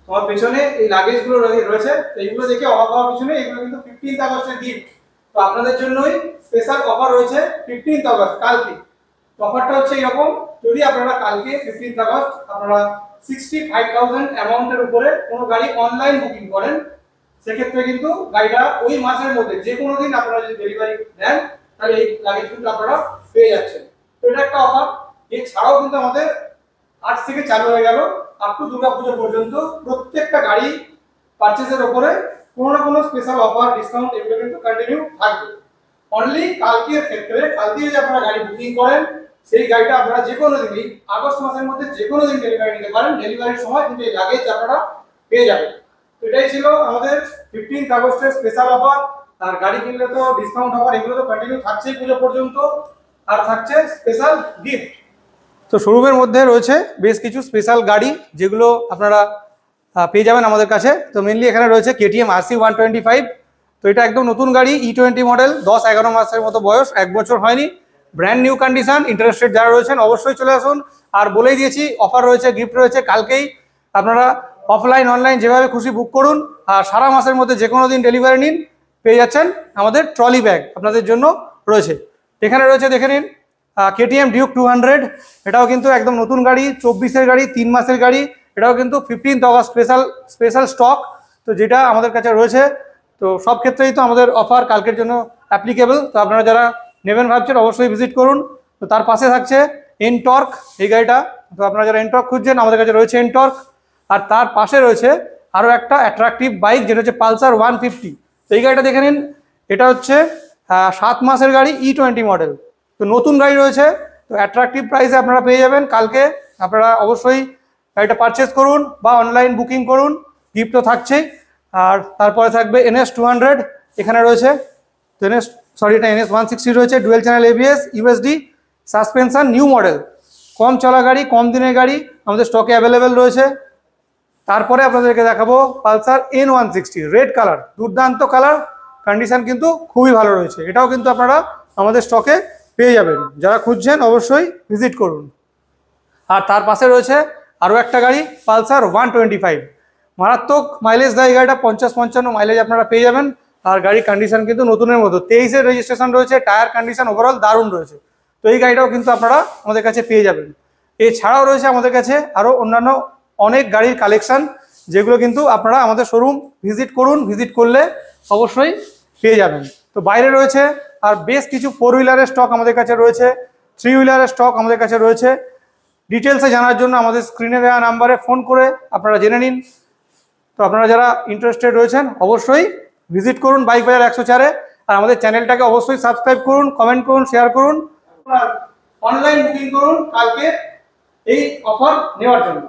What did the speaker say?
আমার পেছনে এই লাগেজগুলো রয়েছে, এইগুলো দেখে অবাক হওয়ার পিছনে এগুলো কিন্তু 15th আগস্টের গিফট। তো আপনাদের জন্যই স্পেশাল অফার রয়েছে 15th আগস্ট কালকে। অফারটা হচ্ছে এরকম, যদি আপনারা কালকে 15th আগস্ট আপনারা 65,000 অ্যামাউন্টের উপরে কোনো গাড়ি অনলাইন বুকিং করেন, সেক্ষেত্রে কিন্তু গাড়িটা ওই মাসের মধ্যে যে কোনো দিন আপনারা যদি ডেলিভারি দেন তাহলে এই লাগেজ কিন্তু আপনারা পেয়ে যাচ্ছেন। তো এটা একটা অফার। এছাড়াও কিন্তু আমাদের আজ থেকে চালু হয়ে গেল আপ টু দুর্গাপুজো পর্যন্ত প্রত্যেকটা গাড়ি পারচেজের উপরে কোনো না কোনো স্পেশাল অফার ডিসকাউন্ট এগুলো কিন্তু কন্টিনিউ থাকবে। অনলি কালকের ক্ষেত্রে, কালকে যদি আপনারা গাড়ি বুকিং করেন সেই গাড়িটা আপনারা যে কোনো দিনই আগস্ট মাসের মধ্যে যে কোনো দিন ডেলিভারি নিতে পারেন, ডেলিভারির সময় কিন্তু এই লাগেজ আপনারা পেয়ে যাবেন। তো এটাই ছিল আমাদের 15th আগস্টের স্পেশাল অফার। আর গাড়ি কিনলে তো ডিসকাউন্ট অফার এগুলো তো কন্টিনিউ থাকছেই পুজো পর্যন্ত, আর থাকছে স্পেশাল গিফট। তো শোরুমের মধ্যে রয়েছে বেশ কিছু স্পেশাল গাড়ি যেগুলো আপনারা পেয়ে যাবেন আমাদের কাছে। তো মেনলি এখানে রয়েছে KTM RC 125। তো এটা একদম নতুন গাড়ি, E20 মডেল, 10-11 মাসের মতো বয়স, 1 বছর হয়নি, ব্র্যান্ড নিউ কন্ডিশন। ইন্টারেস্টেড যারা রয়েছেন অবশ্যই চলে আসুন। আর বলেই দিয়েছি অফার রয়েছে, গিফট রয়েছে কালকেই। আপনারা অফলাইন অনলাইন যেভাবে খুশি বুক করুন, আর সারা মাসের মধ্যে যে কোনো দিন ডেলিভারি নিন, পেয়ে যাচ্ছেন আমাদের ট্রলি ব্যাগ আপনাদের জন্য রয়েছে। এখানে রয়েছে দেখে নিন KTM Duke 200। এটাও কিন্তু একদম নতুন গাড়ি, 24-এর গাড়ি, 3 মাসের গাড়ি। এটাও কিন্তু 15th আগস্ট স্পেশাল স্টক, তো যেটা আমাদের কাছে রয়েছে। তো সব ক্ষেত্রেই তো আমাদের অফার কালকের জন্য অ্যাপ্লিকেবল। তো আপনারা যারা নেবেন ভাবছেন অবশ্যই ভিজিট করুন। তো তার পাশে থাকছে এনটর্ক এই গাড়িটা। তো আপনারা যারা এনটর্ক খুঁজছেন আমাদের কাছে রয়েছে এনটর্ক। আর তার পাশে রয়েছে আরও একটা অ্যাট্রাকটিভ বাইক যেটা হচ্ছে পালসার 150। তো এই গাড়িটা দেখে নিন, এটা হচ্ছে 7 মাসের গাড়ি, E20 মডেল। তো নতুন গাড়ি রয়েছে, তো অ্যাট্রাকটিভ প্রাইসে আপনারা পেয়ে যাবেন কালকে। আপনারা অবশ্যই গাড়িটা পারচেস করুন বা অনলাইন বুকিং করুন, গিফট তো থাকছেই। আর তারপরে থাকবে NS 200 এখানে রয়েছে। তো এটা NS 160 রয়েছে, dual channel ABS, USD suspension, new model, কম চলা গাড়ি, কম দিনের গাড়ি আমাদের স্টকে অ্যাভেলেবেল রয়েছে। তারপরে আপনাদেরকে দেখাবো পালসার N160 রেড কালার, দুর্দান্ত কালার, কন্ডিশন কিন্তু খুবই ভালো রয়েছে। এটাও কিন্তু আপনারা আমাদের স্টকে পেয়ে যাবেন, যারা খুঁজছেন অবশ্যই ভিজিট করুন। আর তার পাশে রয়েছে আরও একটা গাড়ি পালসার 125, মারাত্মক মাইলেজ দেয় গাড়িটা, 50-55 মাইলেজ আপনারা পেয়ে যাবেন। আর গাড়ির কন্ডিশন কিন্তু নতুনের মতো, 23-এর রেজিস্ট্রেশন রয়েছে, টায়ার কন্ডিশন ওভারঅল দারুণ রয়েছে। তো এই গাড়িটাও কিন্তু আপনারা আমাদের কাছে পেয়ে যাবেন। এছাড়াও রয়েছে আমাদের কাছে আরও অন্যান্য অনেক গাড়ির কালেকশন, যেগুলো কিন্তু আপনারা আমাদের শোরুম ভিজিট করুন, ভিজিট করলে অবশ্যই পেয়ে যাবেন। তো বাইরে রয়েছে আর বেশ কিছু 4 হুইলারের স্টক আমাদের কাছে রয়েছে, 3 হুইলারের স্টক আমাদের কাছে রয়েছে। ডিটেলসে জানার জন্য আমাদের স্ক্রিনে দেওয়া নাম্বারে ফোন করে আপনারা জেনে নিন। তো আপনারা যারা ইন্টারেস্টেড রয়েছেন অবশ্যই ভিজিট করুন বাইক বাজার 104-এ। আর আমাদের চ্যানেলটাকে অবশ্যই সাবস্ক্রাইব করুন, কমেন্ট করুন, শেয়ার করুন, অনলাইন বুকিং করুন কালকে এই অফার নেওয়ার জন্য।